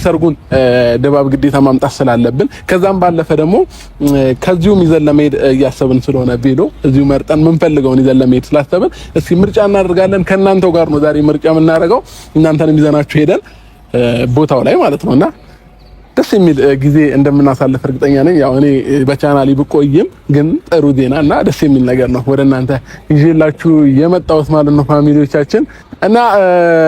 ሰርጉን ድባብ ግዴታ ማምጣት ስላለብን ከዛም ባለፈ ደግሞ ከዚሁም ይዘን ለመሄድ እያሰብን ስለሆነ ቬሎ እዚሁ መርጠን ምንፈልገውን ይዘን ለመሄድ ስላሰብን እስኪ ምርጫ እናደርጋለን። ከእናንተው ጋር ነው ዛሬ ምርጫ የምናደርገው። እናንተንም ይዘናችሁ ሄደን ቦታው ላይ ማለት ነውና ደስ የሚል ጊዜ እንደምናሳልፍ እርግጠኛ ነኝ። ያው እኔ በቻናሌ ብቆይም ግን ጥሩ ዜናና ደስ የሚል ነገር ነው ወደ እናንተ ይዤላችሁ የመጣሁት ማለት ነው ፋሚሊዎቻችን። እና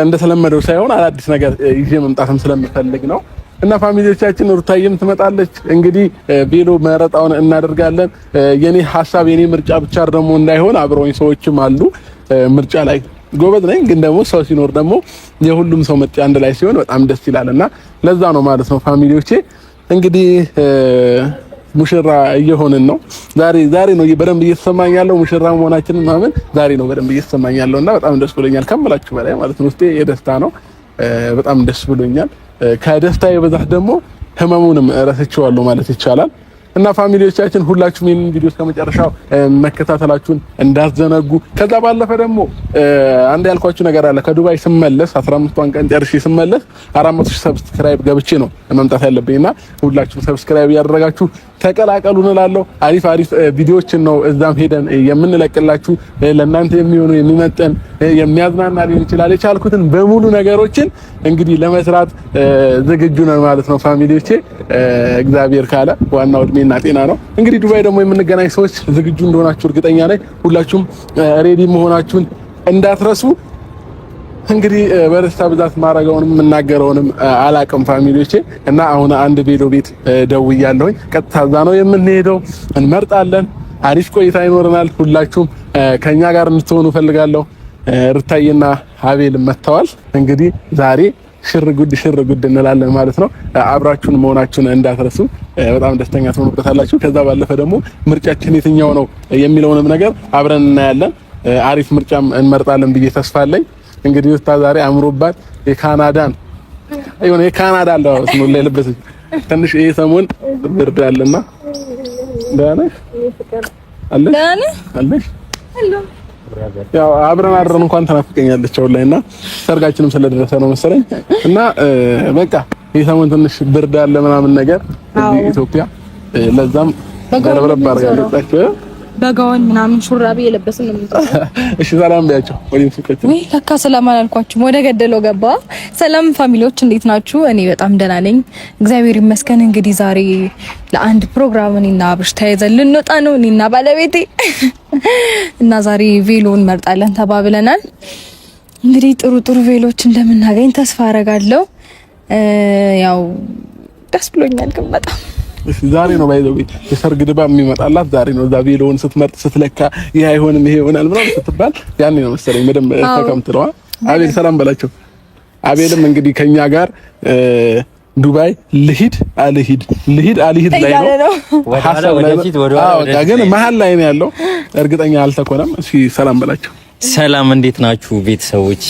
እንደተለመደው ሳይሆን አዲስ ነገር ይዤ መምጣትም ስለምፈልግ ነው። እና ፋሚሊዎቻችን ሩታዬም ትመጣለች። እንግዲህ ቬሎ መረጣውን እናደርጋለን። የኔ ሐሳብ የኔ ምርጫ ብቻ ደግሞ እንዳይሆን አብረውኝ ሰዎችም አሉ። ምርጫ ላይ ጎበዝ ነኝ፣ ግን ደግሞ ሰው ሲኖር ደግሞ የሁሉም ሰው ምርጫ አንድ ላይ ሲሆን በጣም ደስ ይላልና ለዛ ነው ማለት ነው ፋሚሊዎቼ። እንግዲህ ሙሽራ እየሆንን ነው። ዛሬ ነው በደንብ እየተሰማኝ ያለው ሙሽራ መሆናችንን ማመን ዛሬ ነው በደንብ እየተሰማኝ ያለውና በጣም ደስ ብሎኛል ከምላችሁ በላይ ማለት ነው። ውስጤ የደስታ ነው። በጣም ደስ ብሎኛል። ከደስታ የበዛት ደግሞ ህመሙንም ረስቼዋለሁ ማለት ይቻላል። እና ፋሚሊዎቻችን ሁላችሁም ይሄን ቪዲዮ እስከመጨረሻው መከታተላችሁን እንዳትዘነጉ። ከዛ ባለፈ ደግሞ አንድ ያልኳችሁ ነገር አለ። ከዱባይ ስመለስ 15ቷን ቀን ጨርሼ ስመለስ 400,000 ሰብስክራይብ ገብቼ ነው መምጣት ያለብኝና ሁላችሁም ሰብስክራይብ ያደረጋችሁ ተቀላቀሉ እንላለሁ። አሪፍ ቪዲዮዎችን ነው እዛም ሄደን የምንለቅላችሁ። ለእናንተ የሚሆኑ የሚመጥን የሚያዝናና ሊሆን ይችላል። የቻልኩትን በሙሉ ነገሮችን እንግዲህ ለመስራት ዝግጁ ነን ማለት ነው ፋሚሊዎቼ። እግዚአብሔር ካለ ዋናው እድሜና ጤና ነው። እንግዲህ ዱባይ ደግሞ የምንገናኝ ሰዎች ዝግጁ እንደሆናችሁ እርግጠኛ ነኝ። ሁላችሁም ሬዲ መሆናችሁን እንዳትረሱ። እንግዲህ በደስታ ብዛት ማረጋውንም የምናገረውንም አላቅም ፋሚሊዎቼ። እና አሁን አንድ ቬሎ ቤት ደውያለሁኝ። ቀጥታ እዛ ነው የምንሄደው። እንመርጣለን። አሪፍ ቆይታ ይኖረናል። ሁላችሁም ከኛ ጋር እንድትሆኑ ፈልጋለሁ። ሩታዬና አቤል መጥተዋል። እንግዲህ ዛሬ ሽር ጉድ እንላለን ማለት ነው። አብራችሁን መሆናችሁን እንዳትረሱ። በጣም ደስተኛ ትሆኑበታላችሁ። ከዛ ባለፈ ደግሞ ምርጫችን የትኛው ነው የሚለውንም ነገር አብረን እናያለን። አሪፍ ምርጫም እንመርጣለን ብዬ ተስፋ አለኝ። እንግዲህ ወጣ ዛሬ አምሮባት የካናዳን አለባበስ ነው ለለበሰች። ትንሽ ይሄ ሰሞን ብርድ አለና ዳነ አለሽ ያው አብረን አድረን እንኳን ተናፍቀኛለች አውላይና ሰርጋችንም ስለደረሰ ነው መሰለኝ። እና በቃ ይሄ ሰሞን ትንሽ ብርድ አለ ምናምን ነገር ኢትዮጵያ፣ ለዛም ገረብረብ አድርጋለች። በጋውን ምናምን ሹራቤ የለበስን ነው የሚጠፋው። እሺ ሰላም በያቸው። ወዲህ ፍቅጭ ወይ ለካ ሰላም አላልኳችሁም፣ ወደ ገደለው ገባ። ሰላም ፋሚሊዎች እንዴት ናችሁ? እኔ በጣም ደህና ነኝ እግዚአብሔር ይመስገን። እንግዲህ ዛሬ ለአንድ ፕሮግራም እኔና አብርሽ ተያይዘን ልንወጣ ነው፣ እኔና ባለቤቴ እና ዛሬ ቬሎ እንመርጣለን ተባብለናል። እንግዲህ ጥሩ ቬሎች እንደምናገኝ ተስፋ አረጋለሁ። ያው ደስ ብሎኛል ግን በጣም ዛሬ ነው ባይዘው የሰርግ ድባብ የሚመጣላት ዛሬ ነው። እዛ ቬሎውን ስትመርጥ ስትለካ ይሄ አይሆንም ይሄ ይሆናል ምናምን ስትባል ያኔ ነው መሰለኝ በደንብ ተከምትረዋ። አቤል ሰላም በላቸው። አቤልም እንግዲህ ከኛ ጋር ዱባይ ልሂድ አልሂድ ላይ ነው ሐሳብ ላይ ነው። ግን መሀል ላይ ነው ያለው፣ እርግጠኛ አልተኮነም። እሺ ሰላም በላቸው። ሰላም እንዴት ናችሁ ቤተሰቦች?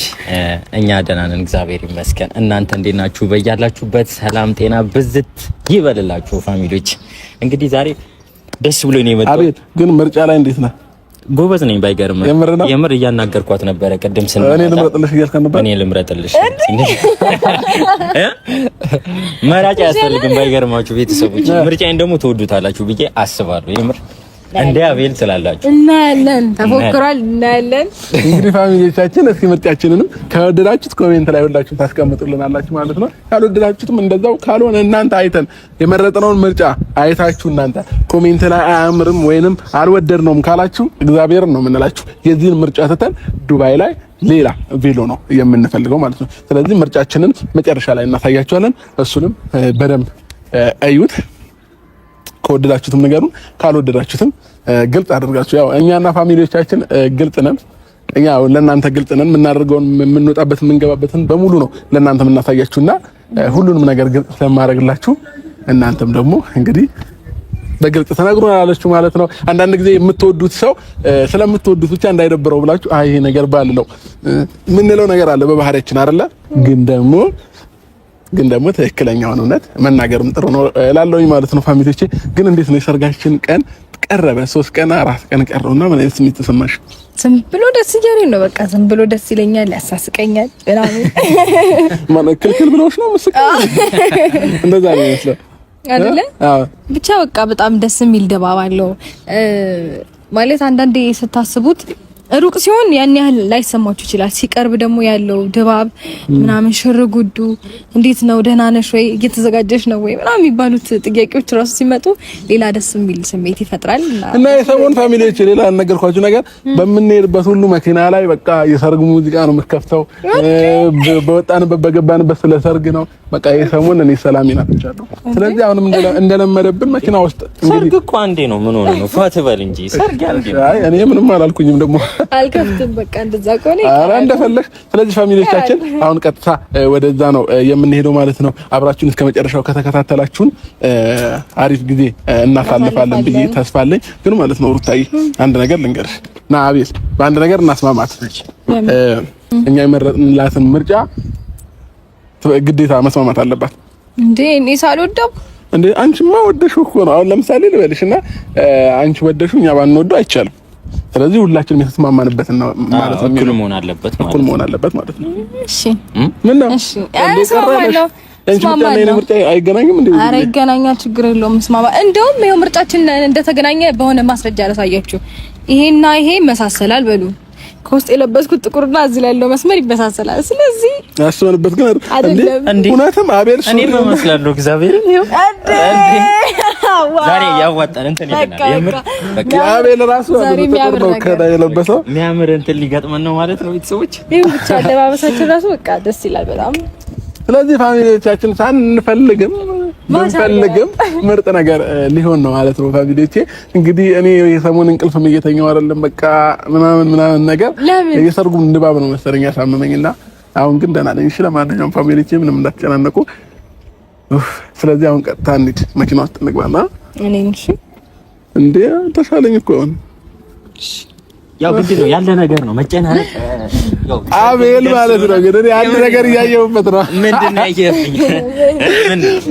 እኛ ደህና ነን እግዚአብሔር ይመስገን። እናንተ እንዴት ናችሁ? በያላችሁበት ሰላም ጤና ብዝት ይበልላችሁ ፋሚሊዎች። እንግዲህ ዛሬ ደስ ብሎኝ ነው የመጣው። አቤት ግን ምርጫ ላይ እንዴት ነህ? ጎበዝ ነኝ ባይገርም። የምር እያናገርኳት ነበረ ቅድም እኔ ልምረጥልሽ እያልከን ነበር። እኔ ልምረጥልሽ መራጫ ያስፈልግም ባይገርማችሁ ቤተሰቦች። ምርጫዬን ደግሞ ትወዱታላችሁ ብዬ አስባለሁ የምር እንደ አቤል ስላላችሁ እናያለን። ተፎክሯል፣ እናያለን። እንግዲህ ፋሚሊዎቻችን እስኪ ምርጫችንንም ከወደዳችሁት ኮሜንት ላይ ሁላችሁ ታስቀምጡልናላችሁ ማለት ነው። ካልወደዳችሁትም እንደዛው፣ ካልሆነ እናንተ አይተን የመረጥነውን ምርጫ አይታችሁ እናንተ ኮሜንት ላይ አያምርም ወይንም አልወደድነውም ካላችሁ እግዚአብሔርን ነው የምንላችሁ። የዚህን ምርጫ ተተን ዱባይ ላይ ሌላ ቬሎ ነው የምንፈልገው ማለት ነው። ስለዚህ ምርጫችንን መጨረሻ ላይ እናሳያችኋለን። እሱንም በደንብ እዩት። ከወደዳችሁትም ነገሩን ካልወደዳችሁትም ግልጽ አድርጋችሁ ያው እኛና ፋሚሊዎቻችን ግልጽ ነን። እኛ ለእናንተ ግልጽ ነን። የምናደርገውን የምንወጣበት የምንገባበትን በሙሉ ነው ለእናንተ የምናሳያችሁና ሁሉንም ነገር ግልጽ ስለማድረግላችሁ እናንተም ደግሞ እንግዲህ በግልጽ ተነግሮናላችሁ ማለት ነው። አንዳንድ ጊዜ የምትወዱት ሰው ስለምትወዱት ብቻ እንዳይደብረው ብላችሁ አይ ይሄ ነገር ባልለው ምንለው ነገር አለ በባህሪያችን አይደለ? ግን ደግሞ ትክክለኛውን እውነት መናገርም ጥሩ ነው እላለሁኝ ማለት ነው ፋሚሊዎቼ። ግን እንዴት ነው የሰርጋችን ቀን ቀረበ? 3 ቀን 4 ቀን ቀረውና ምን አይነት ስሜት ተሰማሽ? ዝም ብሎ ደስ እያለኝ ነው። በቃ ዝም ብሎ ደስ ይለኛል፣ ያሳስቀኛል ምናምን ማለት ክልክል ብለውሽ ነው መስቀ እንደዛ ነው ይመስላል አይደለ? አዎ ብቻ በቃ በጣም ደስ የሚል ድባብ አለው። ማለት አንዳንዴ ስታስቡት ሩቅ ሲሆን ያን ያህል ላይሰማችሁ ይችላል። ሲቀርብ ደግሞ ያለው ድባብ ምናምን ሽር ጉዱ እንዴት ነው ደህና ነሽ ወይ እየተዘጋጀሽ ነው ወይ ምናምን የሚባሉት ጥያቄዎች ራሱ ሲመጡ ሌላ ደስ የሚል ስሜት ይፈጥራል። እና የሰሞን ፋሚሊዎች ሌላ ነገርኳችሁ ነገር በምንሄድበት ሁሉ መኪና ላይ በቃ የሰርግ ሙዚቃ ነው የምትከፍተው። በወጣንበት በገባንበት ስለ ሰርግ ነው በቃ የሰሞን እኔ ሰላም ይናፍቃለሁ። ስለዚህ አሁንም እንደለመደብን መኪና ውስጥ ሰርግ እኮ አንዴ ነው ምን ሆነ ነው ፋትበል እንጂ ሰርግ አንዴ ነው። አይ እኔ ምንም አላልኩኝም ደግሞ አልከፍትም በቃ እንደዛ ከሆነ ኧረ እንደፈለግሽ። ስለዚህ ፋሚሊዎቻችን አሁን ቀጥታ ወደዛ ነው የምንሄደው ማለት ነው። አብራችሁን እስከ መጨረሻው ከተከታተላችሁን አሪፍ ጊዜ እናሳልፋለን ብዬ ተስፋ አለኝ። ግን ማለት ነው ሩታዬ አንድ ነገር ልንገርሽ እና አቤል በአንድ ነገር እናስማማት። እኛ የመረጥንላትን ምርጫ ግዴታ መስማማት አለባት እንዴ። እኔ ሳልወደው እንዴ አንቺማ ወደሽው እኮ ነው። አሁን ለምሳሌ ልበልሽና አንቺ ወደሽው እኛ ባንወደው አይቻልም። ስለዚህ ሁላችንም የተስማማንበት ነው ማለት ነው። እኩል መሆን አለበት ማለት ነው። እኩል መሆን አለበት ማለት ነው። እሺ ምን ነው? እሺ እስማማለሁ። እስማማለሁ። ምርጫ አይገናኝም እንዴ? ኧረ ይገናኛል፣ ችግር የለውም። እስማማ እንደውም ይሄው ምርጫችን እንደተገናኘ በሆነ ማስረጃ ላሳያችሁ። ይሄና ይሄ መሳሰላል በሉ ከውስጥ የለበስኩት ጥቁርና እዚህ ላይ ያለው መስመር ይመሳሰላል። ስለዚህ ያስበንበት ግን እንዴ እውነትም አቤል እኔ በመስላለሁ እግዚአብሔር ይሄው ዛሬ ያዋጣን እንትን ይለናል። የምር በቃ አቤል ራሱ ጥቁር ነው ከዳ የለበሰው የሚያምር እንትን ሊገጥመን ነው ማለት ነው። ቤተሰቦች ይሄን ብቻ አለባበሳቸው ራሱ በቃ ደስ ይላል በጣም። ስለዚህ ፋሚሊዎቻችን ሳንፈልግም ምንፈልግም ምርጥ ነገር ሊሆን ነው ማለት ነው። ፋሚሊዎቼ እንግዲህ እኔ የሰሞኑን እንቅልፍም እየተኛው አይደለም በቃ ምናምን ነገር የሰርጉም ድባብ ነው መሰለኝ ያሳመመኝና አሁን ግን ደህና ነኝ። እሺ ለማንኛውም ፋሚሊዎቼ ምንም እንዳትጨናነቁ። ስለዚህ አሁን ቀጥታ እንሂድ መኪና ውስጥ እንግባና እኔ እሺ እንዴ ተሻለኝ እኮ አሁን ያው ግድ ነው ያለ ነገር ነው መጨናነቅ። አቤል ማለት ነው ግን እኔ አንድ ነገር እያየሁበት ነው። ምንድን ነው ያየኸኝ?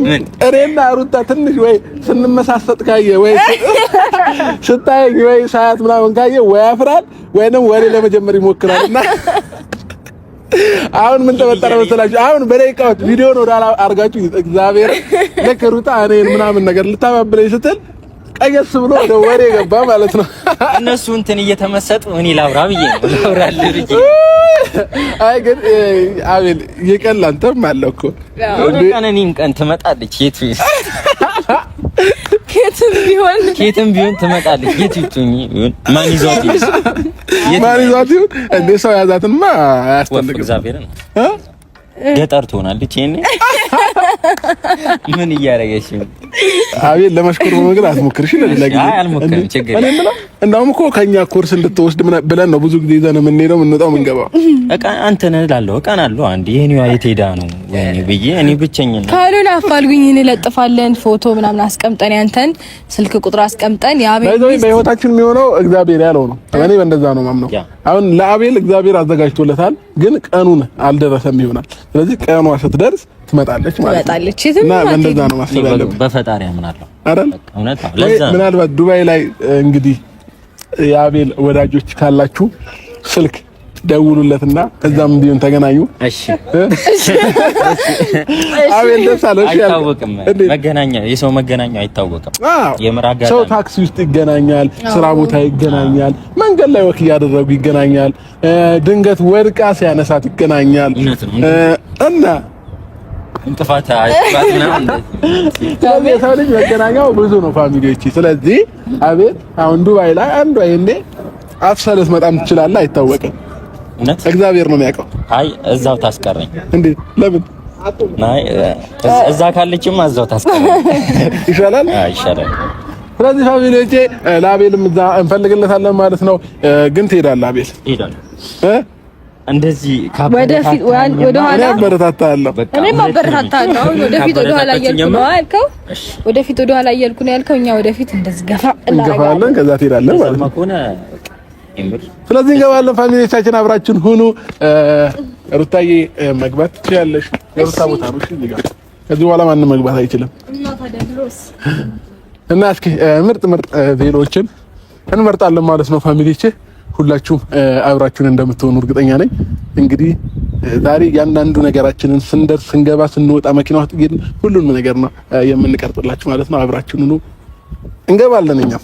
ምን እኔና ሩታ ትንሽ ወይ ስንመሳሰጥ ካየ ወይ ስታይ ወይ ሳያት ምናምን ካየ ወይ ያፍራል ወይንም ወሬ ለመጀመር ይሞክራልና አሁን ምን ተፈጠረ መሰላችሁ? አሁን በደቂቃዎች ቪዲዮን ወደ አርጋችሁ እግዚአብሔር ልክ ሩታ እኔን ምናምን ነገር ልታባብለኝ ስትል ቀየስ ብሎ ወደ ወሬ ገባ ማለት ነው። እነሱ እንትን እየተመሰጡ እኔ ላውራ ብዬ ነው ላውራልህ ብዬ። አይ ግን አቤል የቀን አንተም አለው እኮ እኔም ቀን ትመጣለች የትም ቢሆን ትመጣለች። የት ይቱኝ ይሁን ማን ይዟት ይሁን እንደ ሰው ያዛትማ አያስፈልግም። እግዚአብሔር ነው ገጠር ትሆናለች። ይሄኔ ምን እያደረገች ነው? አቤል ለመሽኮር በመግል አትሞክርሽ። ለሌላ ጊዜ አይ አልሞክርም፣ ችግር የለም። እንደውም እኮ ከኛ ኮርስ እንድትወስድ ብለን ነው ብዙ ጊዜ ይዘን የምንሄደው የምንወጣው የምንገባው። እቃ አንተ ነህ እላለሁ። እቀናለሁ። አንዴ የኔዋ የት ሄዳ ነው ወይኔ ብዬ እኔ ብቸኛ ነው ካልሆነ አፋልጉኝ እንለጥፋለን። ፎቶ ምናምን አስቀምጠን ያንተን ስልክ ቁጥር አስቀምጠን የአቤል በህይወታችን የሚሆነው እግዚአብሔር ያለው ነው። እኔ በእንደዛ ነው ማምነው። አሁን ለአቤል እግዚአብሔር አዘጋጅቶለታል፣ ግን ቀኑን አልደረሰም ይሆናል። ስለዚህ ቀኗ ስትደርስ ትመጣለች ማለት ነው። እና በእንደዛ ነው ማሰብ ያለብን። በፈጣሪ አምናለሁ አይደል? እውነት ነው። ለዛ ምናልባት ዱባይ ላይ እንግዲህ የአቤል ወዳጆች ካላችሁ ስልክ ደውሉለትና እዛም እንዲሁም ተገናኙ። እሺ አቤል ደስ አለው። እሺ አይታወቅም፣ መገናኛ የሰው መገናኛ አይታወቅም። የምራጋ ሰው ታክሲ ውስጥ ይገናኛል፣ ስራ ቦታ ይገናኛል፣ መንገድ ላይ ወክ እያደረጉ ይገናኛል፣ ድንገት ወድቃ ሲያነሳት ይገናኛል እና እንጥፋት አይባልም። የሰው ልጅ መገናኛው ብዙ ነው ፋሚሊዎቼ። ስለዚህ አቤል አሁን ዱባይ ላይ አንዷ ይሄኔ አፍሰለት መጣም ትችላለህ፣ አይታወቅም። እግዚአብሔር ነው የሚያውቀው። አይ እዛው ታስቀረኝ እንዴ? ለምን? አይ እዛ ካለችማ እዛው ታስቀረኝ ይሻላል። አይ ይሻላል። ስለዚህ ፋሚሊዎቼ ለአቤልም እዛ እንፈልግለታለን ማለት ነው። ግን ትሄዳለህ አቤል? እሄዳለሁ። እንደዚህ ወደፊት ወደ ኋላ አበረታታለሁ። እኔም አበረታታለሁ። ወደፊት ወደ ኋላ እያልኩ ነው ያልከው። ወደፊት ወደ ኋላ እያልኩ ነው ያልከው። እኛ ወደፊት እንደዚህ እንገፋለን፣ ከዛ ትሄዳለህ ማለት ነው። ስለዚህ እንገባለን። ፋሚሊዎቻችን አብራችን ሁኑ። ሩታዬ መግባት ትችያለሽ። የሩታ ቦታ ነው። እሺ እዚህ ጋር ከዚህ በኋላ ማንም መግባት አይችልም። እና እስኪ ምርጥ ቬሎችን እንመርጣለን ማለት ነው ፋሚሊዎቼ። ሁላችሁም አብራችሁን እንደምትሆኑ እርግጠኛ ነኝ። እንግዲህ ዛሬ ያንዳንዱ ነገራችንን ስንደርስ፣ ስንገባ፣ ስንወጣ መኪና ውስጥ ግን ሁሉንም ነገር ነው የምንቀርጥላችሁ ማለት ነው። አብራችሁን ሁኑ። እንገባለን እኛም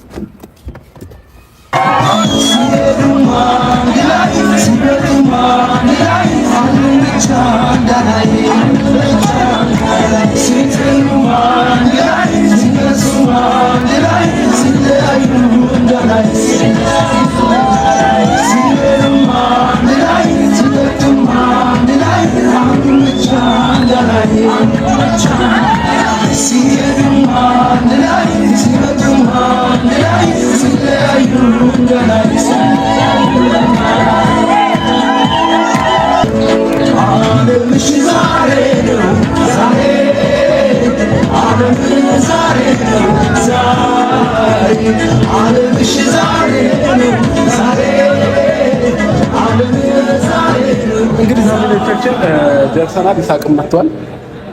እንግዲህ ዛሬዎቻችን ደርሰናል። ይሳቅም መጥቷል።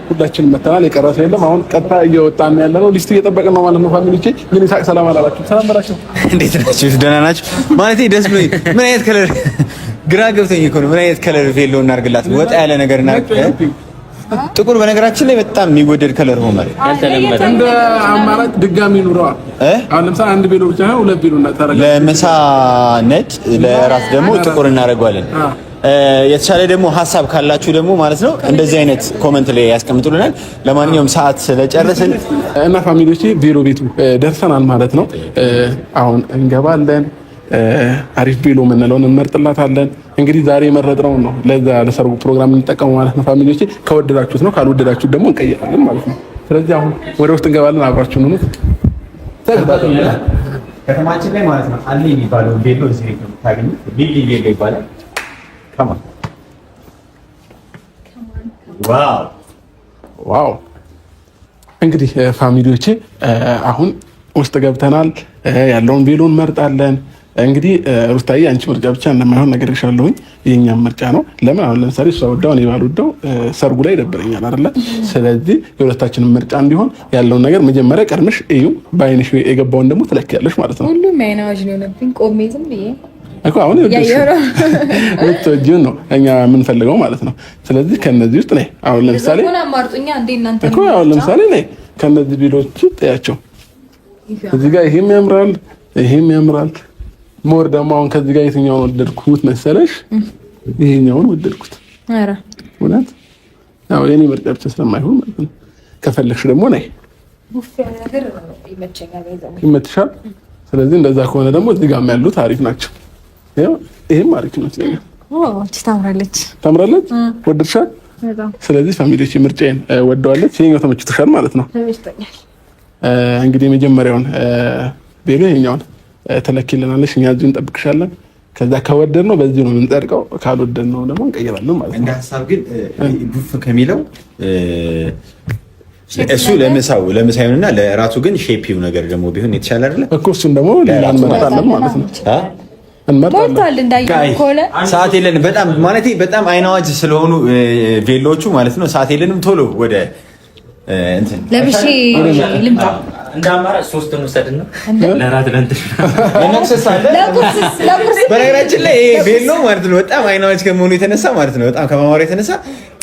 ሁላችንም መተናል። የቀረሰ የለም። አሁን ቀጥታ እየወጣን ያለ ነው። ሊስት እየጠበቅን ነው ማለት ነው። ፋሚሊዎቼ ግን ይሳቅ ሰላም አላላችሁ? ሰላም በላችሁ። እንዴት ናችሁ? ደህና ናችሁ? ማለቴ ደስ ብሎኝ ምን አይነት ከለር ግራ ገብቶኝ እኮ ነው። ምን አይነት ከለር ቬሎ እናርግላት? ወጣ ያለ ነገር እናርግ። ጥቁር በነገራችን ላይ በጣም የሚወደድ ከለር ሆኗል። እንደ አማራጭ ድጋሚ ኑረዋ። አሁን ለምሳሌ አንድ ቬሎ ብቻ ነው፣ ሁለት ቬሎ እናታረጋለን። ለምሳ ነጭ፣ ለራት ደግሞ ጥቁር እናደርገዋለን። የተሻለ ደግሞ ሀሳብ ካላችሁ ደግሞ ማለት ነው እንደዚህ አይነት ኮመንት ላይ ያስቀምጡልናል። ለማንኛውም ሰዓት ስለጨረስን እና ፋሚሊዎቼ ቬሎ ቤቱ ደርሰናል ማለት ነው። አሁን እንገባለን። አሪፍ ቬሎ የምንለውን እንመርጥላታለን። እንግዲህ ዛሬ የመረጥነው ነው ለዛ ለሰርጉ ፕሮግራም እንጠቀመው ማለት ነው። ፋሚሊዎቼ ከወደዳችሁት ነው፣ ካልወደዳችሁት ደግሞ እንቀይራለን ማለት ነው። ስለዚህ አሁን ወደ ውስጥ እንገባለን። አብራችሁን ሁኑ። ከተማችን ላይ ማለት ነው አለ የሚባለው ቬሎ እዚህ ነው የምታገኙት። ቢሊ ቬሎ ይባላል። ዋው! እንግዲህ ፋሚሊዎቼ አሁን ውስጥ ገብተናል። ያለውን ቬሎ እንመርጣለን። እንግዲህ ሩታዬ አንቺ ምርጫ ብቻ እንደማይሆን ነግሬሻለሁኝ። የኛም ምርጫ ነው። ለምን አሁን ለምሳሌ እሷ ወዳው እኔ ባልወደው ሰርጉ ላይ ይደብረኛል አይደለ? ስለዚህ የሁለታችንም ምርጫ እንዲሆን ያለውን ነገር መጀመሪያ ቀድመሽ እዩ። በአይንሽ የገባውን ደግሞ ትለኪያለሽ ማለት ነው። ሁሉም አይናዋጅ ነው ነብኝ ቆሜ ዝም ብዬ እኮ አሁን የምትወጂውን ነው እኛ የምንፈልገው ማለት ነው። ስለዚህ ከነዚህ ውስጥ ነይ። አሁን ለምሳሌ አሁን ለምሳሌ ነይ ከነዚህ ቪዲዮዎች ጥያቸው። እዚህ ጋር ይሄም ያምራል፣ ይሄም ያምራል። ሞር ደግሞ አሁን ከዚህ ጋር የትኛውን ወደድኩት መሰለሽ? ይሄኛውን ወደድኩት። ኧረ እውነት ያው የኔ ምርጫ ብቻ ስለማይሆን ማለት ነው። ከፈለግሽ ደግሞ ነይ። ይመችሻል። ስለዚህ እንደዛ ከሆነ ደግሞ እዚህ ጋር ያሉት አሪፍ ናቸው። ያው ይሄም አሪፍ ነው። ታምራለች። ታምራለች። ወደድሻል? ስለዚህ ፋሚሊዎች ምርጫዬን ወደዋለች። ይሄኛው ተመችቶሻል ማለት ነው። እንግዲህ የመጀመሪያውን ቬሎ ይሄኛውን ተለኪልናለሽ። እኛ እዚሁ እንጠብቅሻለን። ከዛ ከወደድ ነው በዚህ ነው የምንጠርቀው፣ ካልወደድ ነው ደግሞ እንቀይራለን ማለት ነው። እንደ ሀሳብ ግን ቡፍ ከሚለው እሱ ለምሳውና ለራቱ ግን ሼፒው ነገር ደግሞ ቢሆን የተሻለ አይደለ እኮ። እሱን ደግሞ ሌላ እንመርጣለን ማለት ነው። ሰዓት የለንም። በጣም ማለት በጣም አይናዋጅ ስለሆኑ ቬሎቹ ማለት ነው። ሰዓት የለንም። ቶሎ ወደ እንትን ለብሼ ልምጣ። እንደ አማራጭ ሶስት እንውሰድና ለራት ለእንትን በነገራችን ላይ ይሄ ቬሎ ማለት ነው በጣም አይናዋጅ ከመሆኑ የተነሳ ማለት ነው በጣም ከማማሩ የተነሳ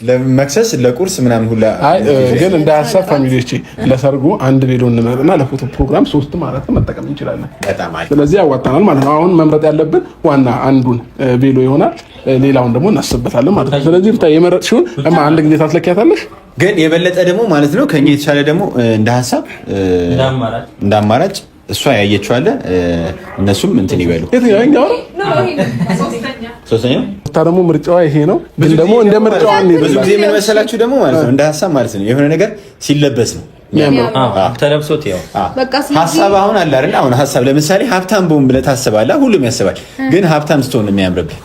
ለመክሰስ ለቁርስ ምናምን ሁላ ግን እንደ ሀሳብ ፋሚሊዎቼ ለሰርጉ አንድ ቬሎ እንመርጥና ለፎቶ ፕሮግራም ሶስት ማለት መጠቀም እንችላለን። ስለዚህ ያዋጣናል ማለት ነው። አሁን መምረጥ ያለብን ዋና አንዱን ቬሎ ይሆናል፣ ሌላውን ደግሞ እናስበታለን ማለት ነው። ስለዚህ ብታይ የመረጥሽውን አንድ ጊዜ ታስለኪያታለሽ። ግን የበለጠ ደግሞ ማለት ነው ከኛ የተሻለ ደግሞ እንደ ሀሳብ እንደ አማራጭ እሷ ያየችው አለ እነሱም እንትን ይበሉ። የትኛው ነው ሶስተኛው? ደግሞ ምርጫዋ ይሄ ነው። ግን ደግሞ እንደ ምርጫዋ ብዙ ጊዜ ምን መሰላችሁ ደግሞ ማለት ነው እንደ ሀሳብ ማለት ነው የሆነ ነገር ሲለበስ ነው ተለብሶት ያው ሀሳብ አሁን አለ አይደል? አሁን ሀሳብ ለምሳሌ ሀብታም ቦም ብለህ ታስባለህ፣ ሁሉም ያስባል። ግን ሀብታም ስትሆን ነው የሚያምርብህ።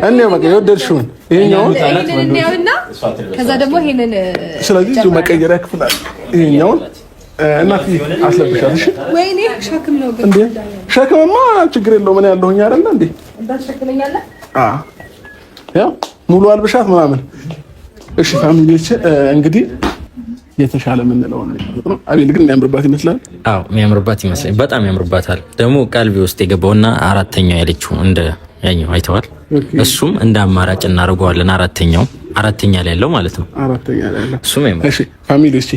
እኔው በቃ የወደድሽውን ይሄኛውን ከዛ ደግሞ ይሄንን ስለዚህ እዚሁ መቀየሪያ ክፍል አለ። ይሄኛውን እናት አስለብሻት። እሺ ወይኔ ሸክም ነው ግን እንዴ? ሸክምማ ችግር የለውም። ምን ያለሁኝ አይደል እንዴ? እንዳትሸክመኛለህ። ያው ሙሉ አልብሻት ምናምን። እሺ ፋሚሊዎች እንግዲህ የተሻለ የምንለው ነው። አቤል ግን የሚያምርባት ይመስላል። አዎ የሚያምርባት ይመስላል። በጣም ያምርባታል። ደግሞ ቀልቤ ውስጥ የገባውና አራተኛው ያለችው እንደ ያኛው አይተዋል። እሱም እንደ አማራጭ እናደርገዋለን። አራተኛ ላይ ያለው ማለት ነው። አራተኛ ላይ ያለው እሱም ያምራል። እሺ ፋሚሊዎች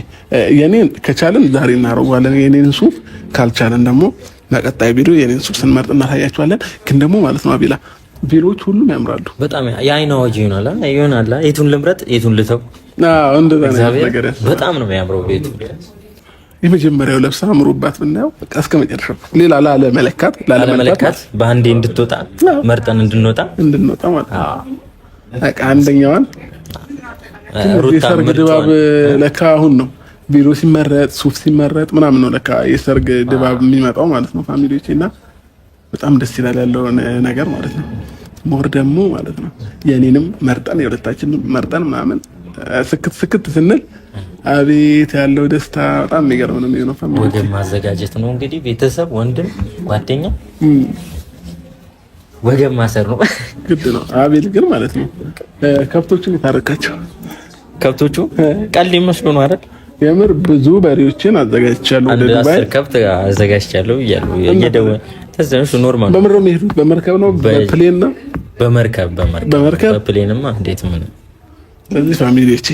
የኔን ከቻለን ዛሬ እናደርገዋለን። የኔን ሱፍ ካልቻለን ደግሞ ለቀጣይ ቪዲዮ የኔን ሱፍ ስንመርጥ እናሳያችኋለን። ግን ደግሞ ማለት ነው አቤላ ቪዲዮዎች ሁሉም ያምራሉ። በጣም የአይን አዋጅ ይሆናል። የቱን ልምረጥ የቱን ልተው? እንደዛ ነገር በጣም ነው የሚያምረው ቤቱ። የመጀመሪያው ለብሳ አምሮባት ብናየው በቃ እስከ መጨረሻው ሌላ ላለመለካት በአንዴ እንድትወጣ መርጠን እንድንወጣ ማለት ነው። በቃ አንደኛዋን የሰርግ ድባብ ለካ አሁን ነው ቪዲዮ ሲመረጥ ሱፍ ሲመረጥ ምናምን ነው ለካ የሰርግ ድባብ የሚመጣው ማለት ነው ፋሚሊዎቼ። እና በጣም ደስ ይላል ያለው ነገር ማለት ነው። ሞር ደግሞ ማለት ነው የኔንም መርጠን የሁለታችንን መርጠን ምናምን ስክት ስንል አቤት ያለው ደስታ በጣም የሚገርም ነው የሚሆነው። ፋሚሊ ወደ ማዘጋጀት ነው እንግዲህ ቤተሰብ፣ ወንድም፣ ጓደኛ ወገብ ማሰር ነው ግድ ነው። አቤል ግን ማለት ነው ከብቶቹን የታረካቸው ከብቶቹ ቀልድ ይመስሉ ነው አይደል? የምር ብዙ በሬዎችን አዘጋጅቻለሁ። ወደ ዱባይ 10 ከብት አዘጋጅቻለሁ እያሉ እየደወለ ተዘንሹ ኖርማል። በምንድን ነው የሚሄዱት? በመርከብ ነው በፕሌን ነው? በመርከብ በፕሌንማ እንዴት ምን ለዚህ ፋሚሊዎች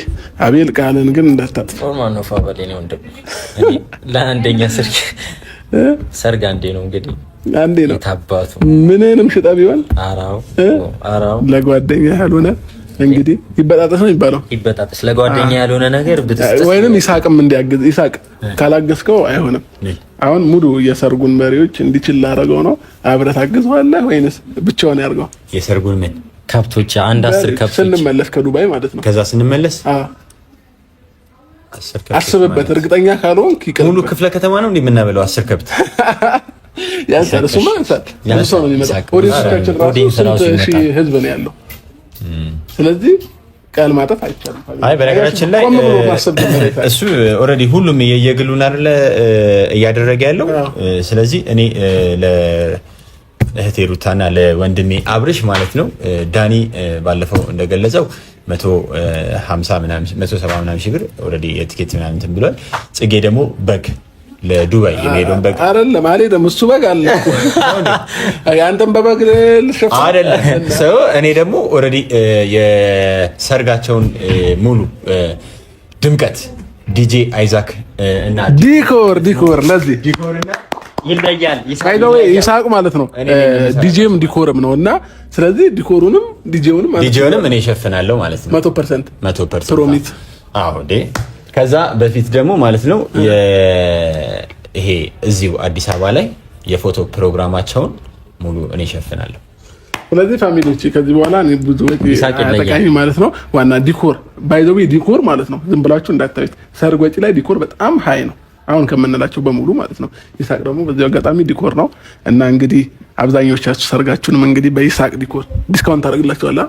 አቤል ቃልን ግን እንዳታጥፍ። ኖርማል ነው ፋበሌ ነው ወንድም። ለአንደኛ ሰርግ አንዴ ነው እንግዲህ አንዴ ነው ታባቱ ምንንም ሽጣ ቢሆን አራው ለጓደኛ ያልሆነ እንግዲህ ይበጣጠስ ነው የሚባለው። ይበጣጠስ ለጓደኛ ያልሆነ ነገር ብትስጥስ ወይንም ይሳቅም እንዲያግዝ። ይሳቅ ካላገዝከው አይሆንም። አሁን ሙሉ የሰርጉን በሬዎች እንዲችል ላደረገው ነው። አብረህ ታግዘዋለህ ወይንስ ብቻውን ያርገው? የሰርጉን ምን ከብቶች 10 ከብቶች ስንመለስ ከዱባይ ማለት ነው። ከዛ ስንመለስ አስብበት። እርግጠኛ ካልሆንክ ሙሉ ክፍለ ከተማ ነው እንደምናበለው 10 ከብት ያንሳል። እሱማ ያንሳል ነው የሚመጣው። ኦዲየንሳችን ራሱ ሺህ ህዝብ ነው ያለው። ስለዚህ ቃል ማጠፍ አይቻልም። አይ በነገራችን ላይ እሱ ኦልሬዲ ሁሉም የየግሉን አይደለ እያደረገ ያለው። ስለዚህ እኔ ለእህቴ ሩታና ለወንድሜ አብርሽ ማለት ነው ዳኒ ባለፈው እንደገለጸው 150 ምናምን 170 ምናምን ሺህ ብር ኦልሬዲ የቲኬት ምናምን እንትን ብሏል። ጽጌ ደግሞ በግ ለዱባይ የሚሄደውን በግ አይደለም ማለት ደግሞ እሱ በግ አለ እኮ ያንተም በበግ ልሸፍን አይደለም ሰው። እኔ ደግሞ ኦልሬዲ የሰርጋቸውን ሙሉ ድምቀት ዲጄ አይዛክ እና ዲኮር ለዚህ ዲኮርና ይለያል ይሳቅ ማለት ነው። ዲጄም ዲኮርም ነውና ስለዚህ ዲኮሩንም ዲጄውንም እኔ እሸፍናለሁ ማለት ነው 100% ፕሮሚስ። አዎ ከዛ በፊት ደግሞ ማለት ነው ይሄ እዚሁ አዲስ አበባ ላይ የፎቶ ፕሮግራማቸውን ሙሉ እኔ እሸፍናለሁ። ስለዚህ ፋሚሊዎች ከዚህ በኋላ እኔ ብዙ ተጠቃሚ ማለት ነው። ዋና ዲኮር ባይዘው ዲኮር ማለት ነው። ዝም ብላችሁ እንዳታዩት። ሰርግ ወጪ ላይ ዲኮር በጣም ሃይ ነው አሁን ከምንላቸው በሙሉ ማለት ነው። ይሳቅ ደግሞ በዚህ አጋጣሚ ዲኮር ነው እና እንግዲህ አብዛኞቻችሁ ሰርጋችሁንም እንግዲህ በይሳቅ ዲኮር ዲስካውንት አደርግላችኋለሁ።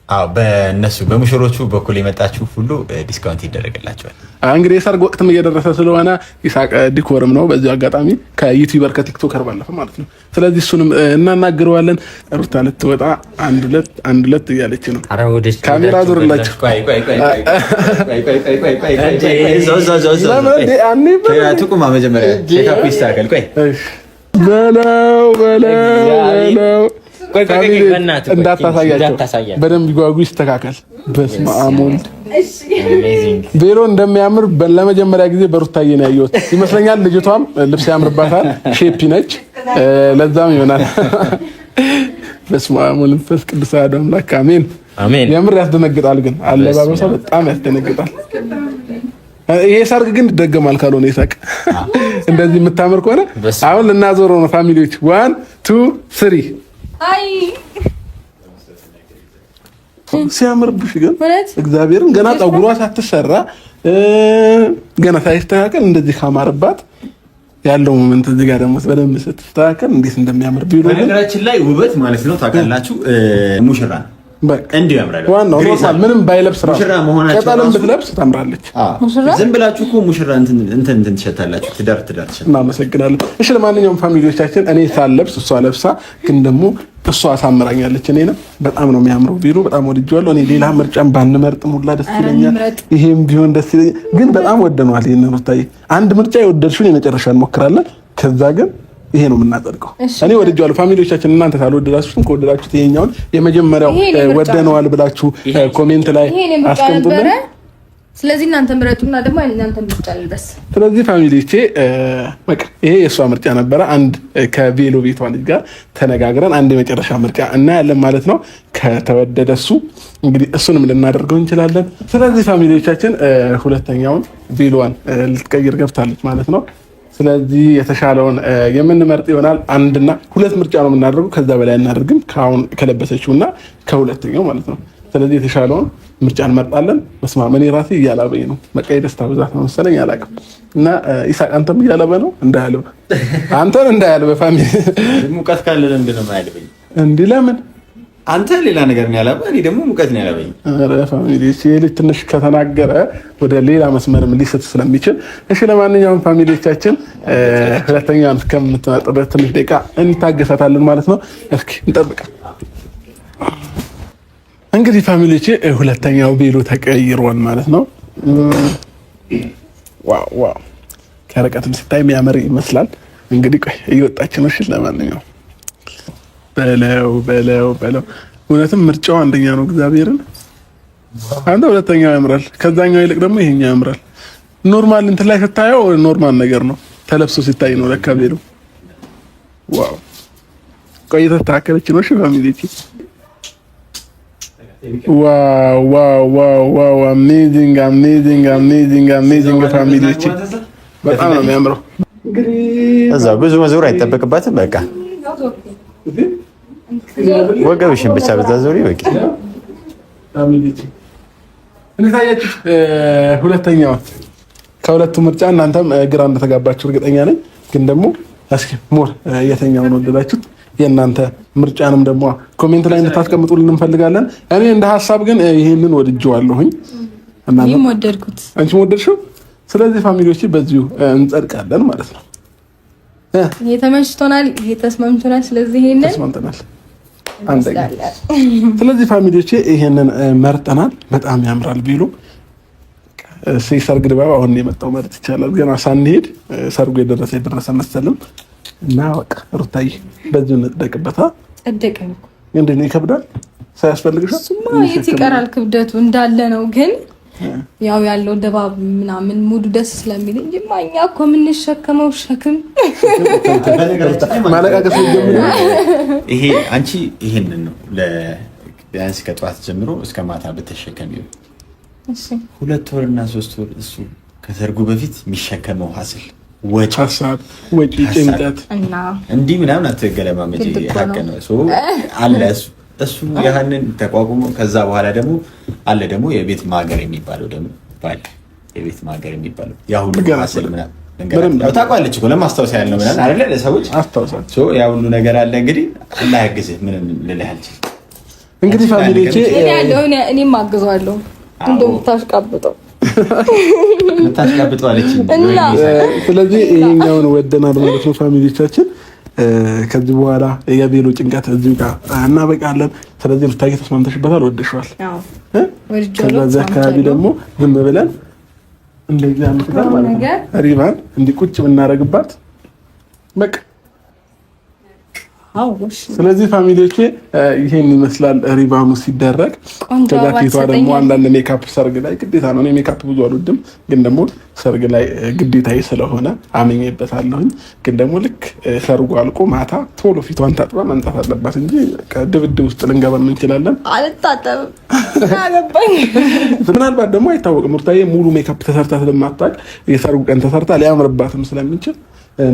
አዎ በእነሱ በሙሽሮቹ በኩል የመጣችሁ ሁሉ ዲስካውንት ይደረግላችኋል። እንግዲህ የሰርግ ወቅትም እየደረሰ ስለሆነ ይሳቅ ዲኮርም ነው በዚህ አጋጣሚ ከዩቲዩበር ከቲክቶከር ባለፈ ማለት ነው። ስለዚህ እሱንም እናናግረዋለን። ሩታ ልትወጣ አንድ ሁለት እያለች ነው። ካሜራ ዞርላችሁ ትቁማ መጀመሪያ ቼካፕ ይስተካከል። በለው እንዳታሳያቸው በደንብ ይጓጉ ይስተካከል። በስመ አብ ወልድ ቬሎ እንደሚያምር ለመጀመሪያ ጊዜ በሩታዬ ነው ያየሁት ይመስለኛል። ልጅቷም ልብስ ያምርባታል፣ ሼፒ ነች፣ ለዛም ይሆናል። በስመ አብ ወወልድ ወመንፈስ ቅዱስ አሐዱ አምላክ አሜን። የምር ያስደነግጣል፣ ግን አለባበሷ በጣም ያስደነግጣል። ይሄ ሰርግ ግን ይደገማል ካልሆነ ይሳቅ እንደዚህ የምታምር ከሆነ አሁን ልናዞረው ነው ፋሚሊዎች 1 2 3 አይ ሲያምርብሽ ግን እግዚአብሔርን ገና ፀጉሯ ሳትሰራ ገና ሳይስተካከል እንደዚህ ካማረባት ያለው ሞመንት እዚህ ጋር ደግሞ በደንብ ስትስተካከል እንዴት እንደሚያምር ቢሉ በነገራችን ላይ ውበት ማለት ነው ታውቃላችሁ ሙሽራ እንዲሁ ያምራል። ዋናው ምንም ባይለብስ ራሱ ቀጣለም ብትለብስ ታምራለች። ዝም ብላችሁ እኮ ሙሽራ እንትን ትሸታላችሁ። ትዳር ትሸታላችሁ። እናመሰግናለን። እሺ ለማንኛውም ፋሚሊዎቻችን እኔ ሳልለብስ እሷ ለብሳ ግን ደግሞ እሷ አሳምራኛለች። እኔንም በጣም ነው የሚያምረው ቢሉ በጣም ወድጄዋለሁ። እኔ ሌላ ምርጫም ባንመርጥም ሁላ ደስ ይለኛል። ይሄም ቢሆን ደስ ይለኛል። ግን በጣም ወደነዋል። ይሄንን ወጣይ አንድ ምርጫ የወደድሽውን የመጨረሻ እንሞክራለን። ከዛ ግን ይሄ ነው የምናጸድቀው። እኔ ወድጄዋለሁ። ፋሚሊዎቻችን እናንተ ካልወደዳችሁም ከወደዳችሁት ይሄኛውን የመጀመሪያው ወደነዋል ብላችሁ ኮሜንት ላይ አስቀምጡልን። ስለዚህ እናንተ ምረጡና ደግሞ እናንተ ምርጫ ይልበስ። ስለዚህ ፋሚሊዎቼ በቃ ይሄ የሷ ምርጫ ነበረ። አንድ ከቬሎ ቤቷ ልጅ ጋር ተነጋግረን አንድ የመጨረሻ ምርጫ እናያለን ማለት ነው። ከተወደደ እሱ እንግዲህ እሱንም ልናደርገው እንችላለን። ስለዚህ ፋሚሊዎቻችን ሁለተኛውን ቬሎዋን ልትቀይር ገብታለች ማለት ነው። ስለዚህ የተሻለውን የምንመርጥ ይሆናል። አንድና ሁለት ምርጫ ነው የምናደርገው። ከዛ በላይ እናደርግም ካሁን ከለበሰችውና ከሁለተኛው ማለት ነው። ስለዚህ የተሻለውን ምርጫ እንመርጣለን። መስማ እኔ ራሴ እያላበኝ ነው። በቃ የደስታ ብዛት ነው መሰለኝ አላውቅም። እና ኢሳቅ አንተም እያለበ ነው እንዳያለበ አንተን እንዳያለበ ፋሚሊ ሙቀት ካለ ለምንድን ነው የማያለበኝ? እንዲህ ለምን አንተ ሌላ ነገር ነው ያለበ፣ እኔ ደግሞ ሙቀት ነው ያለበኝ። ኧረ ፋሚሊ ልጅ ትንሽ ከተናገረ ወደ ሌላ መስመርም ሊስት ስለሚችል እሺ። ለማንኛውም ፋሚሊዎቻችን ሁለተኛውን እስከምትመጣበት ትንሽ ደቂቃ እንታገሳታለን ማለት ነው። እስኪ እንጠብቅ። እንግዲህ ፋሚሊዎቼ ሁለተኛው ቬሎ ተቀይሯል ማለት ነው። ዋው ዋው! ከርቀትም ሲታይ የሚያምር ይመስላል። እንግዲህ ቆይ እየወጣች ነው። እሺ ለማንኛውም በለው እውነትም ምርጫው አንደኛ ነው። እግዚአብሔርን አንተ ሁለተኛው ያምራል። ከዛኛው ይልቅ ደግሞ ይሄኛው ያምራል። ኖርማል እንትን ላይ ስታየው ኖርማል ነገር ነው፣ ተለብሶ ሲታይ ነው ለካ ቬሎ። ዋው! ቆይ ተስተካከለች ነው። እሺ ፋሚሊቲ ዋው! አሜዚንግ ፋሚሊቲ በጣም ነው የሚያምረው። እዛው ብዙ መዞር አይጠበቅባትም። በቃ ወገብሽን ብቻ በዛዞሪ በቂ። እንታያችሁ ሁለተኛው ከሁለቱ ምርጫ እናንተም ግራ እንደተጋባችሁ እርግጠኛ ነኝ። ግን ደግሞ እስኪ ሞር የትኛውን ወደዳችሁት? የእናንተ ምርጫንም ደግሞ ኮሜንት ላይ እንድታስቀምጡልን እንፈልጋለን። እኔ እንደ ሀሳብ ግን ይሄንን ወድጄዋለሁኝ። እኔም ወደድኩት፣ አንቺም ወደድሽው። ስለዚህ ፋሚሊዎች በዚሁ እንጸድቃለን ማለት ነው። ይሄ ተመችቶናል፣ ይሄ ተስማምቶናል። ስለዚህ ይሄንን ተስማምተናል አንደኛ። ስለዚህ ፋሚሊዎች ይሄንን መርጠናል። በጣም ያምራል ቢሉ ሰርግ ድባብ አሁን የመጣው ማለት ይቻላል። ገና ሳንሄድ ሰርጉ የደረሰ መሰልም እና በቃ ሩታዬ በዚሁ እንጠቀበታ። ጸደቀኝ እኮ እንዴ ነው ይከብዳል። ሳያስፈልግሽ እሱማ የት ይቀራል? ክብደቱ እንዳለ ነው። ግን ያው ያለው ድባብ ምናምን ሙሉ ደስ ስለሚል እንጂ ማኛ እኮ የምንሸከመው ሸክም ማለቃቀስ ጀምሮ ይሄ አንቺ ይሄንን ነው ቢያንስ ከጠዋት ጀምሮ እስከ ማታ ብትሸከሚው 2 ወርና 3 ወር እሱ ከሰርጉ በፊት የሚሸከመው ሀስል ወጪ ጭንቀት እና እንዲህ ምናምን አትገለማመጪ። ሀቅ ነው አለ እሱ ያህንን ተቋቁሞ ከዛ በኋላ ደግሞ አለ ደግሞ የቤት ማገር የሚባለው ደግሞ ባል የቤት ማገር የሚባለው ያ ሁሉ ሀስል ምናምን ታውቃለች እኮ ለማስታወስ ያህል ነው ምናምን አይደለ ለሰዎች አስታውሳቸው ያ ሁሉ ነገር አለ። እንግዲህ አላህ ያግዝህ ምንም ልልህ አልችልም። እንግዲህ ፋሚሊዎቼ እኔም አግዘዋለሁ እንደምታሽቃብጠው አለች እና ስለዚህ ይሄኛውን ወደናል ማለት ነው ፋሚሊዎቻችን። ከዚህ በኋላ የቬሎ ጭንቀት እዚሁ ጋር እናበቃለን። ስለዚህ ልታገ ተስማምተሽበታል፣ ወደሽዋል። ከዛ አካባቢ ደግሞ ዝም ብለን እንደዚህ አምጥተን ማለት ነው ሪባን እንዲህ ቁጭ ብናረግባት በቃ። ስለዚህ ፋሚሊዎቼ ይሄን ይመስላል ሪባኑ ሲደረግ። ከዛ ፊቷ ደግሞ አንዳንድ ሜካፕ ሰርግ ላይ ግዴታ ነው። እኔ ሜካፕ ብዙ አልወድም፣ ግን ደግሞ ሰርግ ላይ ግዴታዬ ስለሆነ አመኘበታለሁኝ። ግን ደግሞ ልክ ሰርጉ አልቆ ማታ ቶሎ ፊቷን ታጥባ መንጻት አለባት እንጂ ድብድብ ውስጥ ልንገባ እንችላለን። አልታጠብም አገባኝ። ምናልባት ደግሞ አይታወቅም፣ ሩታዬ ሙሉ ሜካፕ ተሰርታ ስለማታውቅ የሰርጉ ቀን ተሰርታ ሊያምርባትም ስለሚችል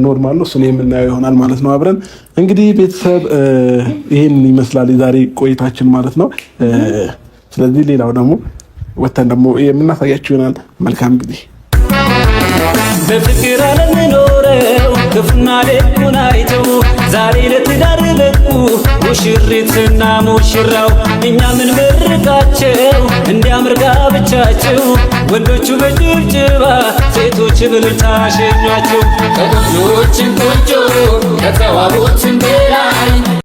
ኖርማል ነው። እሱን የምናየው ይሆናል ማለት ነው አብረን። እንግዲህ ቤተሰብ ይሄን ይመስላል የዛሬ ቆይታችን ማለት ነው። ስለዚህ ሌላው ደግሞ ወተን ደግሞ የምናሳያችሁ ይሆናል። መልካም ጊዜ። በፍቅር ዓለም ኖረው ክፉና ደጉን አይተው ዛሬ ለትዳር በቁ ሙሽሪትና ሙሽራው እኛ ምን መርቃቸው እንዲያምር ጋብቻቸው ወንዶቹ በጭብጨባ ሴቶች በእልልታ ሸኟቸው ከቆንጆችን ቆንጆ ከተዋቡትን በላይ